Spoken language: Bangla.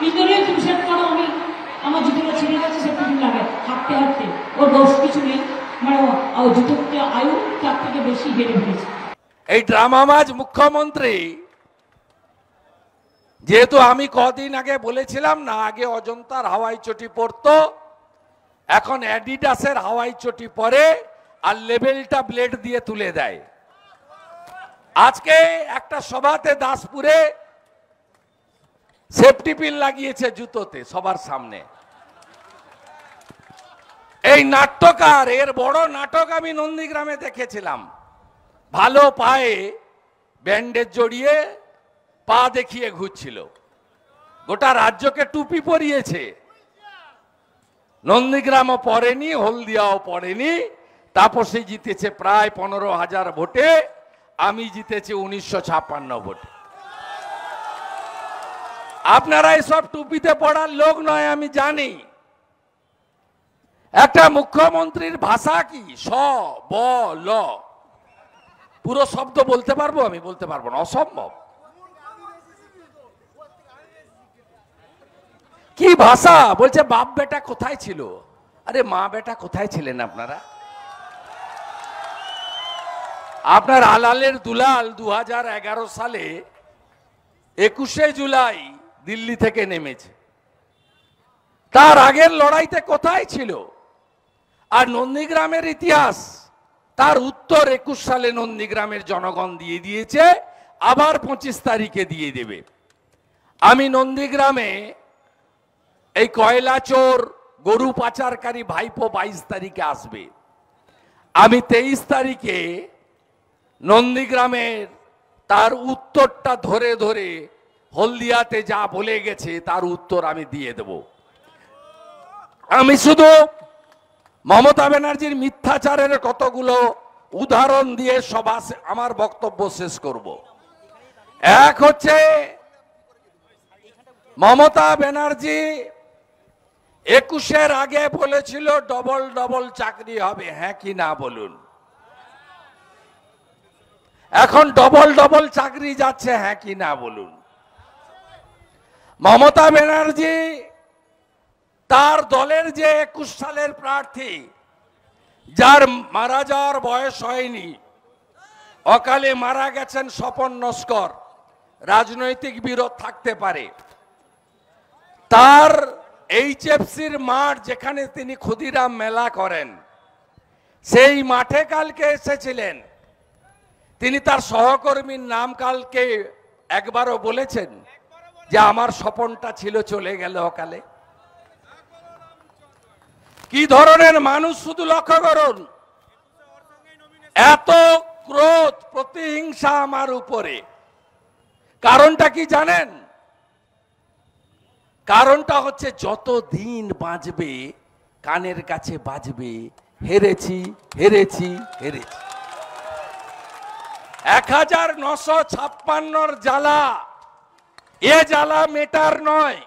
ইন্দ্রিয় টিউশন করো, আমি আমার জুতোটা ছিঁড়ে গেছে, সে তুমি লাগে হাঁটতে হাঁটতে, ওর দোষ কিছু নেই, মানে জুতোতে আয়ু তার থেকে বেশি বেড়ে ফেলেছে। এই ড্রামাবাজ মুখ্যমন্ত্রী, যেহেতু আমি কদিন আগে বলেছিলাম না, আগে অজন্তার হাওয়াই চটি পরতো, এখন অ্যাডিডাসের হাওয়াই চটি পরে আর লেবেলটা ব্লেড দিয়ে তুলে দেয়। আজকে একটা সভাতে দাসপুরে সেফটি পিন লাগিয়েছে জুতোতে সবার সামনে। এই নাট্যকার, এর বড় নাটক আমি নন্দীগ্রামে দেখেছিলাম। ভালো পায়ে ব্যান্ডেজ জড়িয়ে পা দেখিয়ে ঘুরছিল, গোটা রাজ্যকে টুপি পরিয়েছে। নন্দীগ্রামও পড়েনি, হলদিয়াও পড়েনি। তাপসী জিতেছে প্রায় 15,000 ভোটে, আমি জিতেছি 1956 ভোটে। আপনারা এসব টুপিতে পড়ার লোক নয়, আমি জানি। একটা মুখ্যমন্ত্রীর ভাষা কি? স ব ল, পুরো শব্দ বলতে পারবো? আমি বলতে পারবো না, অসম্ভব। কি ভাষা বলছে? বাপ বেটা কোথায় ছিল? আরে মা বেটা কোথায় ছিলেন আপনারা? আপনার আলালের দুলাল 2011 সালে 21শে জুলাই দিল্লি থেকে নেমেছে। তার আগের লড়াইতে কোথায় ছিল? আর নন্দীগ্রামের ইতিহাস, তার উত্তর 21 সালে নন্দীগ্রামের জনগণ দিয়ে দিয়েছে, আবার 25 তারিখে দিয়ে দেবে। আমি নন্দীগ্রামে এই কয়লা চোর গরু পাচারকারী ভাইপো 22 তারিখে আসবে। আমি 23 তারিখে নন্দীগ্রামের তার উত্তরটা ধরে ধরে হলদিয়াতে যা বলে গেছে তার উত্তর আমি দিয়ে দেব। আমি শুধু মমতা ব্যানার্জির মিথ্যাচারের কতগুলো উদাহরণ দিয়ে সভা আমার বক্তব্য শেষ করব। এক হচ্ছে, মমতা ব্যানার্জি 21-এর আগে বলেছিল ডবল ডবল চাকরি হবে, হ্যাঁ কি না বলুন? এখন ডবল ডবল চাকরি যাচ্ছে, হ্যাঁ কি না বলুন? মমতা ব্যানার্জি তার দলের যে 21 সালের প্রার্থী, যার মারা যাওয়ার বয়স হয়নি, অকালে মারা গেছেন স্বপন নস্কর, রাজনৈতিক বিরোধ থাকতে পারে, তার এইচএফসির মাঠ যেখানে তিনি ক্ষুদিরাম মেলা করেন, সেই মাঠে কালকে এসেছিলেন। তিনি তার সহকর্মীর নাম কালকে একবারও বলেছেন যে আমার স্বপনটা ছিল, চলে গেল অকালে? কি ধরনের মানুষ শুধু লক্ষ্য করুন। এত ক্রোধ, প্রতিহিংসা আমার উপরে, কারণটা কি জানেন? কারণটা হচ্ছে যত দিন বাঁচবে কানের কাছে বাজবে, হেরেছি হেরেছি হেরেছি। 1956 জ্বালা, এ জ্বালা মেটার নয়।